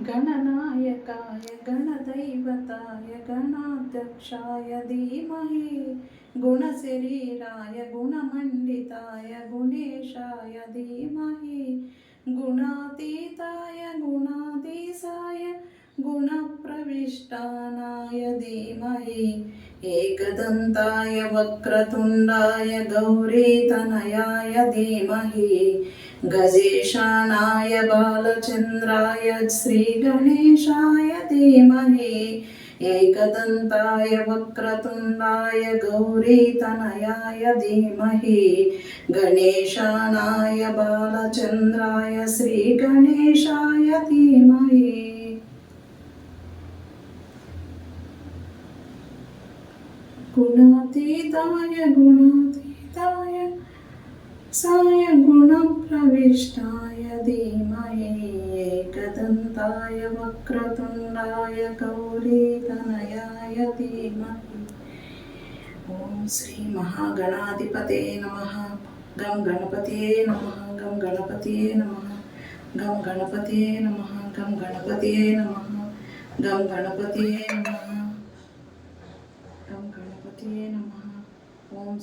गणनायकाय गणदैवताय गणाध्यक्षाय धीमहि गुणशरीराय गुणमण्डिताय गुणेशाय धीमहि गुणातीताय गुणाधीशाय गुणप्रविष्टानाय धीमहि एकदन्ताय वक्रतुण्डाय गौरीतनयाय धीमहि गजेशानाय बालचन्द्राय श्रीगणेशाय धीमहि एकदन्ताय वक्रतुण्डाय गौरीतनयाय धीमहि गणेशानाय बालचन्द्राय श्रीगणेशाय धीमहि गुणातीताय गुणातीताय साय गुणप्रविष्टाय धीमहि एकदन्ताय वक्रतुण्डाय गौरीतनयाय धीमहि ओम श्री महागणाधिपते नमः गं गणपते नमः गं गणपते नमः गं गणपते नमः गं गणपते नमः गं गणपते नमः गं गणपते नमः ओम